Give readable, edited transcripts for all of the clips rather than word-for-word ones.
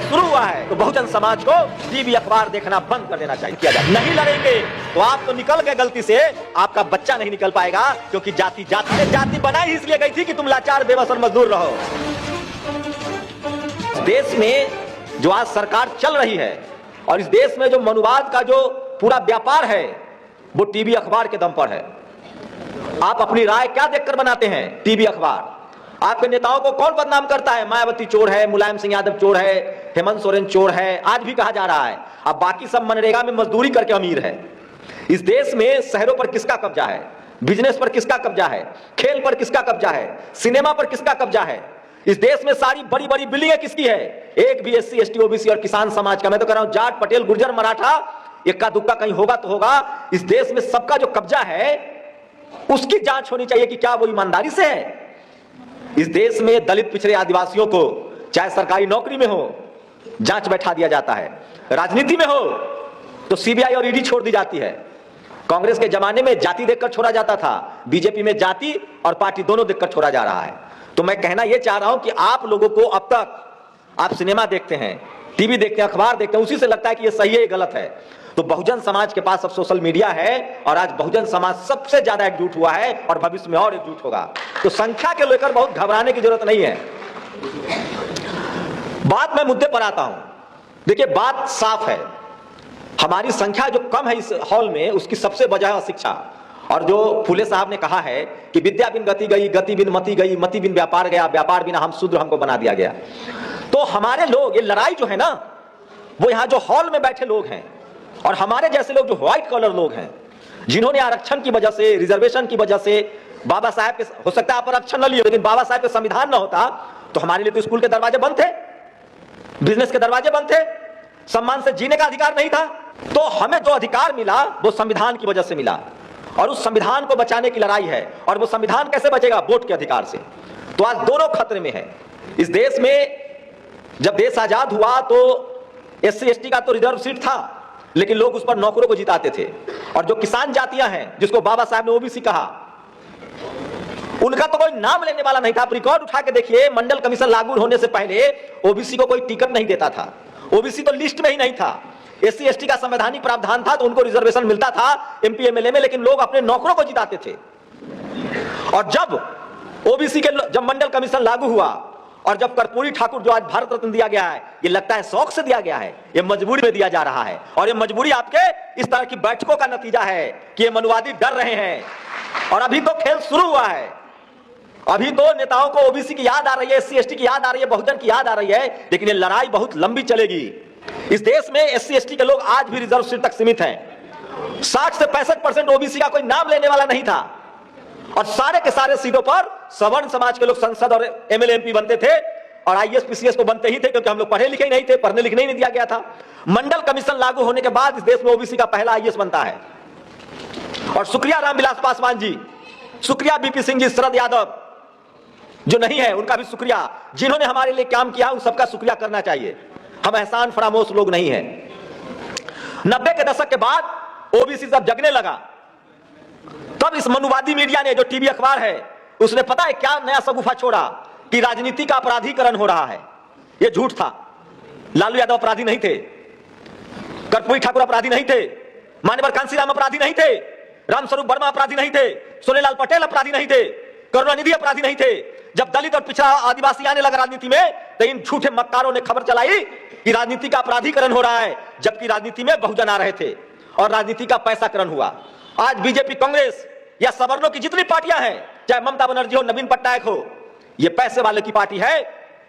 शुरू हुआ है तो बहुजन समाज को टीवी अखबार देखना बंद कर देना चाहिए। किया जाए नहीं लड़ेंगे तो आप तो निकल गए गलती से, आपका बच्चा नहीं निकल पाएगा, क्योंकि जाति बनाई इसलिए गई थी कि तुम लाचार बेबस और मजदूर रहो। देश में जो आज सरकार चल रही है और इस देश में जो मनुवाद का जो पूरा व्यापार है वो टीवी अखबार के दम पर है। आप अपनी राय क्या देखकर बनाते हैं? टीवी अखबार। आपके नेताओं को कौन बदनाम करता है? मायावती चोर है, मुलायम सिंह यादव चोर है, हेमंत सोरेन चोर है, आज भी कहा जा रहा है। अब बाकी सब मनरेगा में मजदूरी करके अमीर है। इस देश में शहरों पर किसका कब्जा है? बिजनेस पर किसका कब्जा है? खेल पर किसका कब्जा है? सिनेमा पर किसका कब्जा है? इस देश में सारी बड़ी बड़ी बिल्डिंगें किसकी है? एक भी एससी एसटी ओबीसी और किसान समाज का। मैं तो कह रहा हूं जाट पटेल गुर्जर मराठा इक्का दुक्का कहीं होगा तो होगा। इस देश में सबका जो कब्जा है उसकी जांच होनी चाहिए कि क्या वो ईमानदारी से है। इस देश में दलित पिछड़े आदिवासियों को चाहे सरकारी नौकरी में हो जांच बैठा दिया जाता है, राजनीति में हो तो सीबीआई और ईडी छोड़ दी जाती है। कांग्रेस के जमाने में जाति देखकर छोड़ा जाता था, बीजेपी में जाति और पार्टी दोनों देखकर छोड़ा जा रहा है। तो मैं कहना यह चाह रहा हूं कि आप लोगों को अब तक आप सिनेमा देखते हैं, टीवी देखते हैं, अखबार देखते हैं, उसी से लगता है कि ये सही है ये गलत है। तो बहुजन समाज के पास अब सोशल मीडिया है और आज बहुजन समाज सबसे ज्यादा एकजुट हुआ है और भविष्य में और एकजुट होगा। तो संख्या के लेकर बहुत घबराने की जरूरत नहीं है। बात मैं मुद्दे पर आता हूं। देखिए बात साफ है, हमारी संख्या जो कम है इस हॉल में उसकी सबसे वजह है शिक्षा। और जो फूले साहब ने कहा है कि विद्या बिन गति गई, गति बिन मति गई, मति बिन व्यापार गया, व्यापार बिना हम शूद्र हमको बना दिया गया। तो हमारे लोग ये लड़ाई जो है ना वो यहाँ जो हॉल में बैठे लोग हैं और हमारे जैसे लोग जो व्हाइट कॉलर लोग हैं जिन्होंने आरक्षण की वजह से, रिजर्वेशन की वजह से, बाबा साहब के, हो सकता है आप आरक्षण न लिए लेकिन बाबा साहब के संविधान न होता तो हमारे लिए तो स्कूल के दरवाजे बंद थे, बिजनेस के दरवाजे बंद थे, सम्मान से जीने का अधिकार नहीं था। तो हमें जो अधिकार मिला वो संविधान की वजह से मिला और उस संविधान को बचाने की लड़ाई है। और वो संविधान कैसे बचेगा? वोट के अधिकार से। तो आज दोनों खतरे में है। इस देश में जब देश आजाद हुआ तो एससी एसटी का तो रिजर्व सीट था लेकिन लोग उस पर नौकरों को जिताते थे। और जो किसान जातियां हैं जिसको बाबा साहब ने ओबीसी कहा, उनका तो कोई नाम लेने वाला नहीं था। आप रिकॉर्ड उठा के देखिए, मंडल कमीशन लागू होने से पहले ओबीसी को कोई टिकट नहीं देता था, ओबीसी तो लिस्ट में ही नहीं था। एससी एसटी का संवैधानिक प्रावधान था तो उनको रिजर्वेशन मिलता था एमपी एमएलए में, लेकिन लोग अपने नौकरों को जिताते थे। और जब ओबीसी के जब मंडल कमीशन लागू हुआ और जब कर्पूरी ठाकुर जो आज भारत रत्न दिया गया है, ये लगता है शौक से दिया गया है, ये मजबूरी में दिया जा रहा है। और ये मजबूरी आपके इस तरह की बैठकों का नतीजा है कि ये मनुवादी डर रहे हैं। और अभी तो खेल शुरू हुआ है, अभी तो नेताओं को ओबीसी की याद आ रही है, एससी एसटी की याद आ रही है, बहुजन की याद आ रही है, लेकिन ये लड़ाई बहुत लंबी चलेगी। इस देश में एससी एसटी के लोग आज भी रिजर्व सीट तक सीमित हैं। 60 से 65% ओबीसी का कोई नाम लेने वाला नहीं था और सारे के सारे सीटों पर सवर्ण समाज के लोग संसद और एमएलए एमपी बनते थे और आईएएस पीसीएस को बनते ही थे क्योंकि हम लोग पढ़े लिखे ही नहीं थे, पढ़ने लिखने ही नहीं दिया गया था। मंडल कमीशन लागू होने के बाद इस देश में ओबीसी का पहला आईएएस बनता है। और शुक्रिया रामविलास पासवान जी, शुक्रिया बीपी सिंह जी, शरद यादव जो नहीं है उनका भी शुक्रिया, जिन्होंने हमारे लिए काम किया उन सबका शुक्रिया करना चाहिए। हम एहसान फरामोश लोग नहीं हैं। 90 के दशक के बाद ओबीसी जब जगने लगा तब इस मनुवादी मीडिया ने, जो टीवी अखबार है, उसने पता है क्या नया शगुफा छोड़ा कि राजनीति का अपराधीकरण हो रहा है। यह झूठ था। लालू यादव अपराधी नहीं थे, कर्पूरी ठाकुर अपराधी नहीं थे, मान्यवर कांसीराम अपराधी नहीं थे, रामस्वरूप वर्मा अपराधी नहीं थे, सोनेलाल पटेल अपराधी नहीं थे, करुणानिधि अपराधी नहीं थे। जब दलित और पिछड़ा आदिवासी आने लगा राजनीति में तो इन झूठे मक्कारों ने खबर चलाई कि राजनीति का अपराधीकरण हो रहा है, जबकि राजनीति में बहुजन आ रहे थे और राजनीति का पैसाकरण हुआ। आज बीजेपी, कांग्रेस या सवर्णों की जितनी पार्टियां हैं, चाहे ममता बनर्जी हो, नवीन पटनायक हो, ये पैसे वाले की पार्टी है,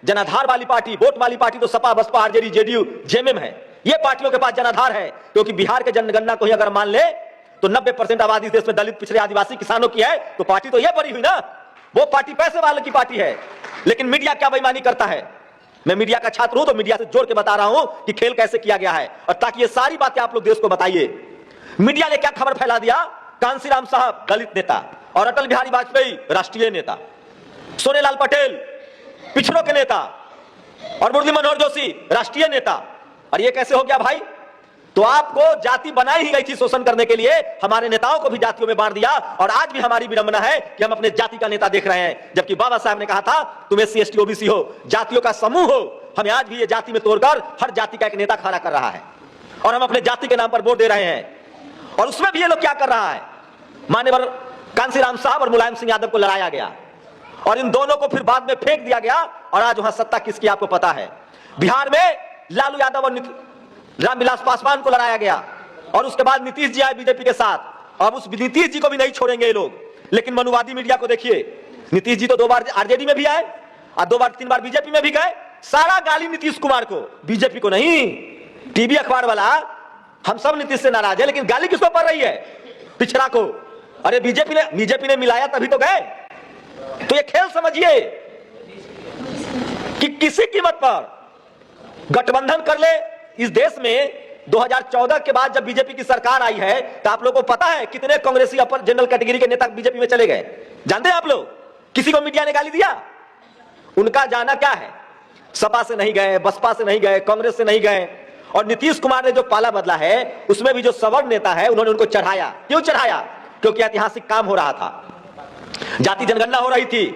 जनाधार वाली पार्टी, वोट वाली पार्टी तो सपा बसपा आरजेडी जेडीयू जेएमएम है। ये पार्टियों के पास जनाधार है क्योंकि बिहार के जनगणना को ही अगर मान ले तो 90% आबादी इस देश में दलित पिछड़े आदिवासी किसानों की है, तो पार्टी तो ये बड़ी हुई ना, वो पार्टी पैसे वाले की पार्टी है। लेकिन मीडिया क्या बेईमानी करता है। मैं मीडिया का छात्र हूं तो मीडिया से जोड़ के बता रहा हूं कि खेल कैसे किया गया है और ताकि ये सारी बातें आप लोग देश को बताइए। मीडिया ने क्या खबर फैला दिया, कांसीराम साहब दलित नेता और अटल बिहारी वाजपेयी राष्ट्रीय नेता, सोनेलाल पटेल पिछड़ों के नेता और मुरली मनोहर जोशी राष्ट्रीय नेता। और ये कैसे हो गया भाई? तो आपको जाति बनाई ही गई थी शोषण करने के लिए, हमारे नेताओं को भी जातियों में बांट दिया। और आज भी हमारी विडंबना है कि हम अपने जाति का नेता देख रहे हैं, जबकि बाबा साहब ने कहा था तुम एससी एसटी ओबीसी हो, जातियों का समूह हो, हमें आज भी ये जाति में तोड़कर हर जाति का एक नेता खड़ा कर रहा है और हम अपने जाति के नाम पर वोट दे रहे हैं। और उसमें भी ये लोग क्या कर रहा है, मान्यवर कांसीराम साहब और मुलायम सिंह यादव को लड़ाया गया और इन दोनों को फिर बाद में फेंक दिया गया और आज वहां सत्ता किसकी आपको पता है। बिहार में लालू यादव और रामविलास पासवान को लड़ाया गया और उसके बाद नीतीश जी आए बीजेपी के साथ। अब उस नीतीश जी को भी नहीं छोड़ेंगे ये लोग। लेकिन मनुवादी मीडिया को देखिए, नीतीश जी तो 2 बार आरजेडी में भी आए और 2 बार 3 बार बीजेपी में भी गए। सारा गाली नीतीश कुमार को, बीजेपी को नहीं। टीवी अखबार वाला हम सब नीतीश से नाराज है, लेकिन गाली किसको पड़ रही है, पिछड़ा को। अरे बीजेपी ने मिलाया तभी तो गए। तो ये खेल समझिए कि किसी कीमत पर गठबंधन कर ले। इस देश में 2014 के बाद जब बीजेपी की सरकार आई है तो आप लोगों को पता है कितने कांग्रेसी अपर जनरल कैटेगरी के नेता बीजेपी में चले गए, जानते हैं आप लोग? किसी को मीडिया ने गाली दिया? उनका जाना क्या है, सपा से नहीं गए, बसपा से नहीं गए, कांग्रेस से नहीं गए। और नीतीश कुमार ने जो पाला बदला है उसमें भी जो सवर्ण नेता है उन्होंने उनको चढ़ाया। क्यों चढ़ाया? क्योंकि ऐतिहासिक काम हो रहा था, जाति जनगणना हो रही थी,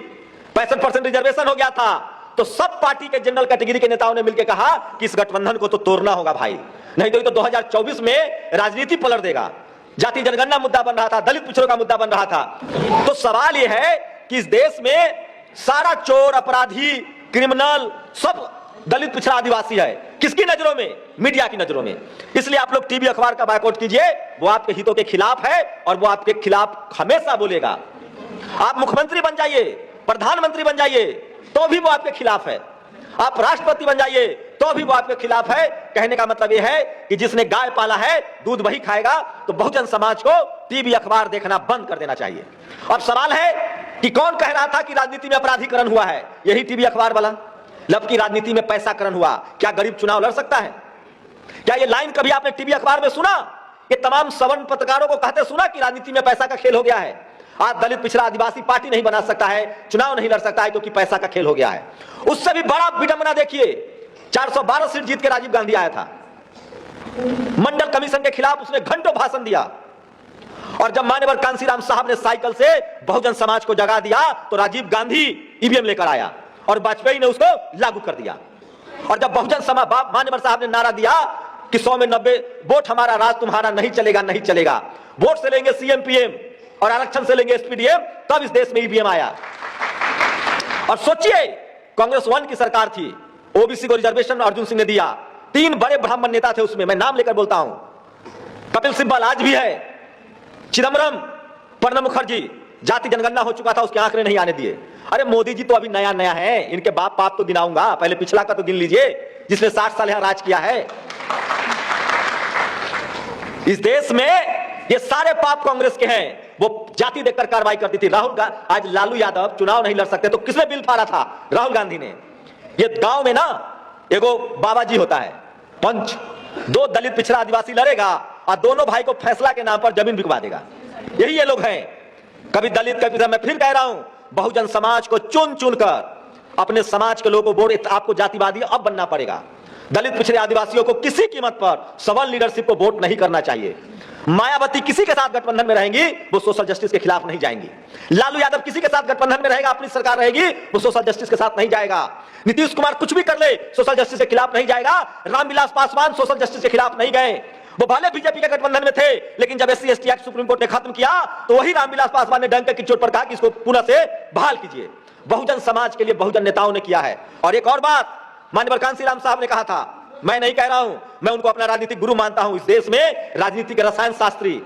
65% रिजर्वेशन हो गया था। तो सब पार्टी के जनरल कैटेगरी के नेताओं ने मिलकर कहा कि इस गठबंधन को तो तोड़ना होगा भाई, नहीं तो 2024 में राजनीति पलट देगा। जाति जनगणना मुद्दा बन रहा था, दलित पिछड़ों का मुद्दा बन रहा था। तो सवाल यह है कि इस देश में सारा चोर, अपराधी, क्रिमिनल सब दलित पिछड़ा आदिवासी है। किसकी नजरों में? मीडिया की नजरों में। इसलिए आप लोग टीवी अखबार का बायकॉट कीजिए, वो आपके हितों के खिलाफ है और वो आपके खिलाफ हमेशा बोलेगा। आप मुख्यमंत्री बन जाइए, प्रधानमंत्री बन जाइए, तो भी वो आपके खिलाफ है। आप राष्ट्रपति बन जाइए तो भी वो आपके खिलाफ है। कहने का मतलब यह है कि जिसने गाय पाला है दूध वही खाएगा। तो बहुजन समाज को टीवी अखबार देखना बंद कर देना चाहिए। अब सवाल है कि कौन कह रहा था कि राजनीति में अपराधीकरण हुआ है? यही टीवी अखबार वाला। लब की राजनीति में पैसाकरण हुआ। क्या गरीब चुनाव लड़ सकता है? क्या ये लाइन कभी आपने टीवी अखबार में सुना? ये तमाम सवर्ण पत्रकारों को कहते सुना कि राजनीति में पैसा का खेल हो गया है? आज दलित पिछड़ा आदिवासी पार्टी नहीं बना सकता है, चुनाव नहीं लड़ सकता है क्योंकि पैसा का खेल हो गया है। उससे भी बड़ा विडंबना देखिए, 412 सीट जीत के राजीव गांधी आया था। मंडल कमीशन के खिलाफ उसने घंटों भाषण दिया और जब मान्यवर कांसीराम साहब ने साइकिल से बहुजन समाज को जगा दिया तो राजीव गांधी ईवीएम लेकर आया और वाजपेयी ने उसको लागू कर दिया। और जब बहुजन समाज मान्यवर साहब ने नारा दिया कि 100 में 90 वोट हमारा, राज तुम्हारा, नहीं चलेगा, नहीं चलेगा, वोट से लेंगे सीएम पीएम और आरक्षण से लेंगे एसपीडीएम, तब इस देश में ईवीएम आया। और सोचिए, कांग्रेस 1 की सरकार थी, ओबीसी को रिजर्वेशन अर्जुन सिंह ने दिया। 3 बड़े ब्राह्मण नेता थे उसमें, मैं नाम लेकर बोलता हूं। कपिल सिब्बल आज भी है, चिदम्बरम, प्रणब मुखर्जी। जाति जनगणना हो चुका था, उसके आंकड़े नहीं आने दिए। अरे मोदी जी तो अभी नया नया है, इनके बाप पाप तो गिनाऊंगा, पहले पिछला का तो गिन लीजिए, जिसने 60 साल यहां राज किया है। इस देश में ये सारे पाप कांग्रेस के हैं। वो जाति देखकर कार्रवाई करती थी। आज लालू यादव चुनाव नहीं लड़ सकते तो किसने बिल फाड़ा था? राहुल गांधी ने। ये गांव में ना एगो बाबा जी होता है पंच, 2 दलित पिछड़ा आदिवासी लड़ेगा और दोनों भाई को फैसला के नाम पर जमीन बिकवा देगा। यही ये लोग हैं, कभी दलित कभी पिछड़ा। मैं फिर कह रहा हूं, बहुजन समाज को चुन चुन कर अपने समाज के लोगों को वोट, आपको जातिवादी अब बनना पड़ेगा। दलित पिछड़े आदिवासियों को किसी कीमत पर सवर्ण लीडरशिप को वोट नहीं करना चाहिए। मायावती किसी के साथ गठबंधन में रहेंगी, वो सोशल जस्टिस के खिलाफ नहीं जाएंगी। लालू यादव किसी के साथ गठबंधन में रहेगा, अपनी सरकार रहेगी, वो सोशल जस्टिस के साथ नहीं जाएगा। नीतीश कुमार कुछ भी कर ले, सोशल जस्टिस के खिलाफ नहीं जाएगा। रामविलास पासवान सोशल जस्टिस के खिलाफ नहीं गए। वो भले बीजेपी के गठबंधन में थे, लेकिन जब SC/ST एक्ट सुप्रीम कोर्ट ने खत्म किया तो वही रामविलास पासवान ने डंके की चोट पर कहा कि इसको पुनः से बहाल कीजिए। बहुजन समाज के लिए बहुजन नेताओं ने किया है। और एक और बात माननीय कांसीराम साहब ने कहा था, मैं नहीं कह रहा हूं, मैं उनको अपना राजनीतिक गुरु मानता हूं। इस देश में राजनीति के रसायन शास्त्री,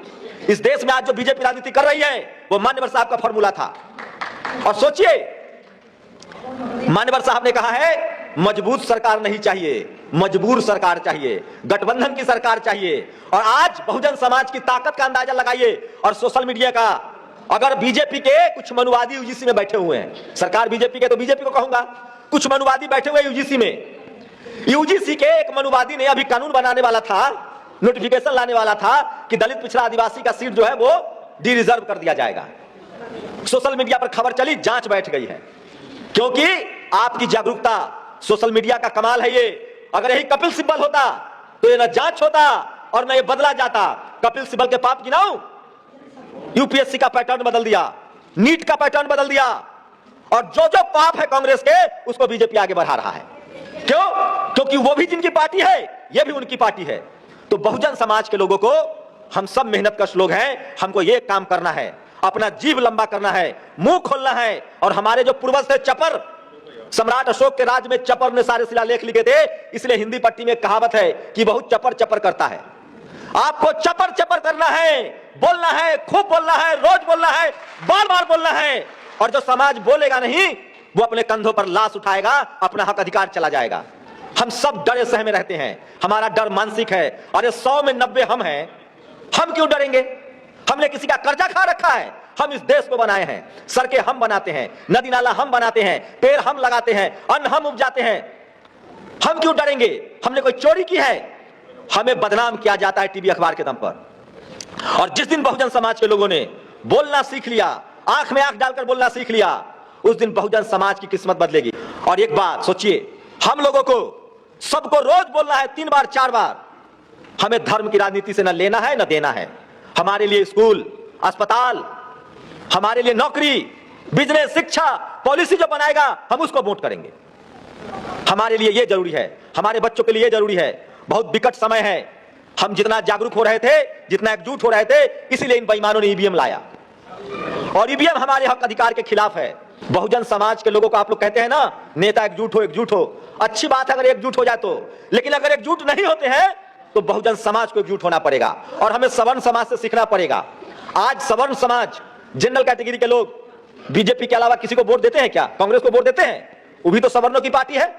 इस देश में आज जो बीजेपी राजनीति कर रही है वो मान्यवर साहब का फॉर्मूला था। और सोचिए, मान्यवर साहब ने कहा है मजबूत सरकार नहीं चाहिए, मजबूर सरकार चाहिए, गठबंधन की सरकार चाहिए। और आज बहुजन समाज की ताकत का अंदाजा लगाइए और सोशल मीडिया का। अगर बीजेपी के कुछ मनुवादी यूजीसी में बैठे हुए हैं, सरकार बीजेपी के तो बीजेपी को कहूंगा, कुछ मनुवादी बैठे हुए यूजीसी में। यूजीसी के एक मनुवादी ने अभी कानून बनाने वाला था, नोटिफिकेशन लाने वाला था कि दलित पिछड़ा आदिवासी का सीट जो है वो डी रिजर्व कर दिया जाएगा। सोशल मीडिया पर खबर चली, जांच बैठ गई है, क्योंकि आपकी जागरूकता, सोशल मीडिया का कमाल है ये। अगर यही कपिल सिब्बल होता तो ये न जांच होता और न ये बदला जाता। कपिल सिब्बल के पाप गिनाऊं, यूपीएससी का पैटर्न बदल दिया, नीट का पैटर्न बदल दिया, और जो जो पाप है कांग्रेस के उसको बीजेपी आगे बढ़ा रहा है। क्यों? क्योंकि वो भी जिनकी पार्टी है, ये भी उनकी पार्टी है। तो बहुजन समाज के लोगों को, हम सब मेहनतकश लोग हैं, हमको ये काम करना है, अपना जीव लंबा करना है, मुंह खोलना है। और हमारे जो पूर्वज थे चपर, सम्राट अशोक के राज में चपर ने सारे शिलालेख लिखे थे, इसलिए हिंदी पट्टी में कहावत है कि बहुत चपर चपर करता है। आपको चपर चपर करना है, बोलना है, खूब बोलना है, रोज बोलना है, बार बार बोलना है। और जो समाज बोलेगा नहीं, वो अपने कंधों पर लाश उठाएगा, अपना हक अधिकार चला जाएगा। हम सब डरे सहमे रहते हैं, हमारा डर मानसिक है। और ये 100 में 90 हम हैं, हम क्यों डरेंगे? हमने किसी का कर्जा खा रखा है? हम इस देश को बनाए हैं, सड़कें हम बनाते हैं, नदी नाला हम बनाते हैं, पेड़ हम लगाते हैं, अन्न हम उपजाते हैं, हम क्यों डरेंगे? हमने कोई चोरी की है? हमें बदनाम किया जाता है टीवी अखबार के दम पर। और जिस दिन बहुजन समाज के लोगों ने बोलना सीख लिया, आंख में आंख डालकर बोलना सीख लिया, उस दिन बहुजन समाज की किस्मत बदलेगी। और एक बात सोचिए, हम लोगों को सबको रोज बोलना है 3 बार 4 बार। हमें धर्म की राजनीति से न लेना है न देना है। हमारे लिए स्कूल, अस्पताल, हमारे लिए नौकरी, बिजनेस, शिक्षा, पॉलिसी जो बनाएगा हम उसको वोट करेंगे। हमारे लिए यह जरूरी है, हमारे बच्चों के लिए यह जरूरी है। बहुत विकट समय है, हम जितना जागरूक हो रहे थे, जितना एकजुट हो रहे थे, इसीलिए इन बेईमानों ने ईवीएम लाया। और ईवीएम हमारे हक अधिकार के खिलाफ है। बहुजन समाज के लोगों को आप लोग कहते हैं ना, नेता एकजुट हो, एकजुट हो। अच्छी बात है अगर एकजुट हो जाए तो, लेकिन अगर एकजुट नहीं होते हैं तो बहुजन समाज को एकजुट होना पड़ेगा। और हमें सवर्ण समाज से सीखना पड़ेगा। आज सवर्ण समाज, जनरल कैटेगरी के लोग बीजेपी के अलावा किसी को वोट देते हैं क्या? कांग्रेस को वोट देते हैं? वो भी तो सवर्णों की पार्टी है।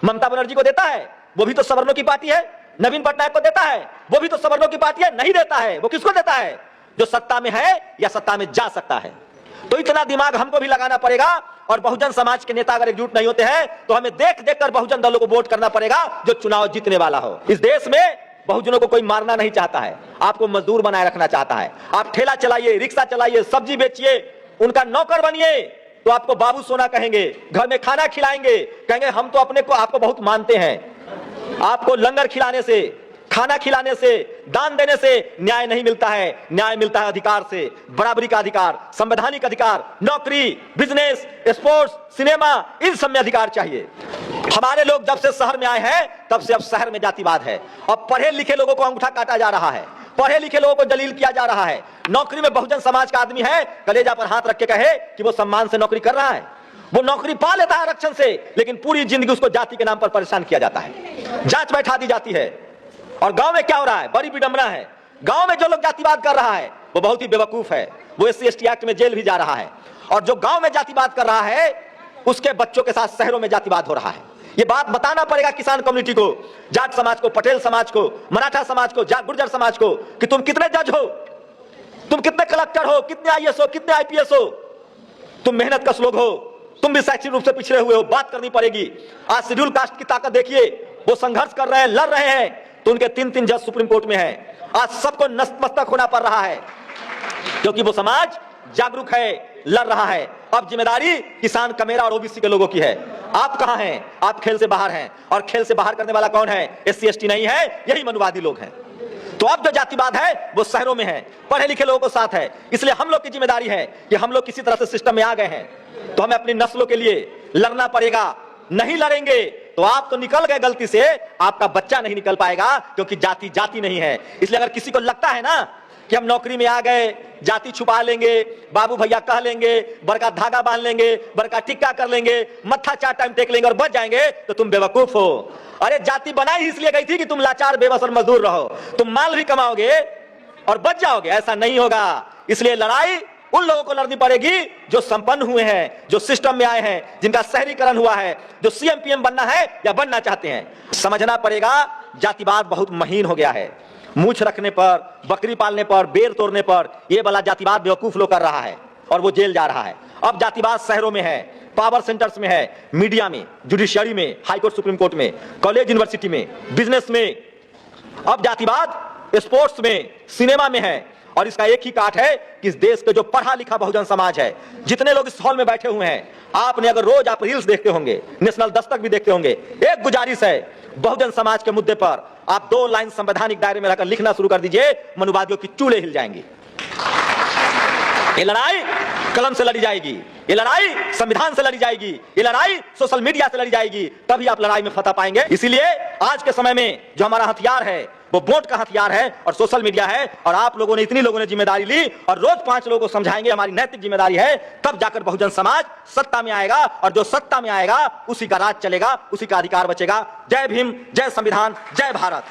ममता बनर्जी को देता है, वो भी तो सवर्णों की पार्टी है। नवीन पटनायक को देता है, वो भी तो सवर्णों की पार्टी है। नहीं देता है, वो किसको देता है? जो सत्ता में है या सत्ता में जा सकता है। तो इतना दिमाग हमको भी लगाना पड़ेगा। और बहुजन समाज के नेता अगर एकजुट नहीं होते हैं तो हमें देख देख कर बहुजन दलों को वोट करना पड़ेगा जो चुनाव जीतने वाला हो। इस देश में बहुजनों को कोई मारना नहीं चाहता है, आपको मजदूर बनाए रखना चाहता है। आप ठेला चलाइए, रिक्शा चलाइए, सब्जी बेचिए, उनका नौकर बनिए तो आपको बाबू सोना कहेंगे, घर में खाना खिलाएंगे, कहेंगे हम तो अपने को आपको बहुत मानते हैं। आपको लंगर खिलाने से, खाना खिलाने से, दान देने से न्याय नहीं मिलता है। न्याय मिलता है अधिकार से, बराबरी का अधिकार, संवैधानिक अधिकार, नौकरी, बिजनेस, स्पोर्ट्स, सिनेमा, इन सब में अधिकार चाहिए। हमारे लोग जब से शहर में आए हैं तब से अब शहर में जातिवाद है। अब पढ़े लिखे लोगों को अंगूठा काटा जा रहा है, पढ़े लिखे लोगों को जलील किया जा रहा है। नौकरी में बहुजन समाज का आदमी है, कलेजा पर हाथ रख के कहे कि वो सम्मान से नौकरी कर रहा है, वो नौकरी पा लेता है आरक्षण से, लेकिन पूरी जिंदगी उसको जाति के नाम पर परेशान किया जाता है, जांच बैठा दी जाती है। और गांव में क्या हो रहा है? बड़ी विडंबना है। गांव में जो लोग जातिवाद कर रहा है वो बहुत ही बेवकूफ है, वो SC/ST एक्ट में जेल भी जा रहा है। और जो गांव में जातिवाद कर रहा है उसके बच्चों के साथ शहरों में जातिवाद हो रहा है। ये बात बताना पड़ेगा किसान कम्युनिटी को, जाट समाज को, पटेल समाज को, मराठा समाज को, गुर्जर समाज को कि तुम कितने जज हो, तुम कितने कलेक्टर हो, कितने IAS हो, कितने IPS हो, तुम मेहनत कश लोग हो, तुम भी शैक्षिक रूप से पिछड़े हुए हो, बात करनी पड़ेगी। आज शेड्यूल कास्ट की ताकत देखिए, वो संघर्ष कर रहे हैं, लड़ रहे हैं, तो उनके 3-3 जज सुप्रीम कोर्ट में हैं। आज सबको नतमस्तक होना पड़ रहा है क्योंकि वो समाज जागरूक है, लड़ रहा है। अब जिम्मेदारी किसान, कमेरा और OBC के लोगों की है। आप कहां हैं? आप खेल से बाहर हैं। और खेल से बाहर करने वाला कौन है? SC/ST नहीं है, यही मनुवादी लोग हैं। तो अब जो जातिवाद है वो शहरों में है, पढ़े लिखे लोगों के साथ है। इसलिए हम लोग की जिम्मेदारी है कि हम लोग किसी तरह से सिस्टम में आ गए हैं तो हमें अपनी नस्लों के लिए लड़ना पड़ेगा। नहीं लड़ेंगे तो आप तो निकल गए गलती से, आपका बच्चा नहीं निकल पाएगा, क्योंकि जाति जाति नहीं है। इसलिए अगर किसी को लगता है ना कि हम नौकरी में आ गए, जाति छुपा लेंगे, बाबू भैया कह लेंगे, बड़का धागा बांध लेंगे, बड़का टिक्का कर लेंगे, मत्था 4 टाइम टेक लेंगे और बच जाएंगे, तो तुम बेवकूफ हो। अरे जाति बनाई इसलिए गई थी कि तुम लाचार, बेबस और मजदूर रहो, तुम माल भी कमाओगे और बच जाओगे, ऐसा नहीं होगा। इसलिए लड़ाई उन लोगों को लड़नी पड़ेगी जो संपन्न हुए हैं, जो सिस्टम में आए हैं, जिनका शहरीकरण हुआ है, जो CM PM बनना है या बनना चाहते हैं। समझना पड़ेगा जातिवाद बहुत महीन हो गया है। मूछ रखने पर, बकरी पालने पर, बेर तोड़ने पर ये वाला जातिवाद बेवकूफ लोग कर रहा है और वो जेल जा रहा है। अब जातिवाद शहरों में है, पावर सेंटर्स में है, मीडिया में, जुडिशियरी में, हाईकोर्ट सुप्रीम कोर्ट में, कॉलेज यूनिवर्सिटी में, बिजनेस में। अब जातिवाद स्पोर्ट्स में, सिनेमा में है। और इसका एक ही काट है कि इस देश के जो पढ़ा लिखा बहुजन समाज है, जितने लोग इस हॉल में बैठे हुए हैं, आपने अगर रोज आप रील्स देखते होंगे, नेशनल दस्तक भी देखते होंगे, एक गुजारिश है, बहुजन समाज के मुद्दे पर आप 2 लाइन संवैधानिक दायरे में रहकर लिखना शुरू कर दीजिए, मनुवादियों की चूल्हे हिल जाएंगी। ये लड़ाई कलम से लड़ी जाएगी, ये लड़ाई संविधान से लड़ी जाएगी, ये लड़ाई सोशल मीडिया से लड़ी जाएगी, तभी आप लड़ाई में फतह पाएंगे। इसीलिए आज के समय में जो हमारा हथियार है वो वोट का हथियार है और सोशल मीडिया है। और आप लोगों ने, इतनी लोगों ने जिम्मेदारी ली और रोज 5 लोगों को समझाएंगे हमारी नैतिक जिम्मेदारी है, तब जाकर बहुजन समाज सत्ता में आएगा और जो सत्ता में आएगा उसी का राज चलेगा, उसी का अधिकार बचेगा। जय भीम, जय संविधान, जय भारत।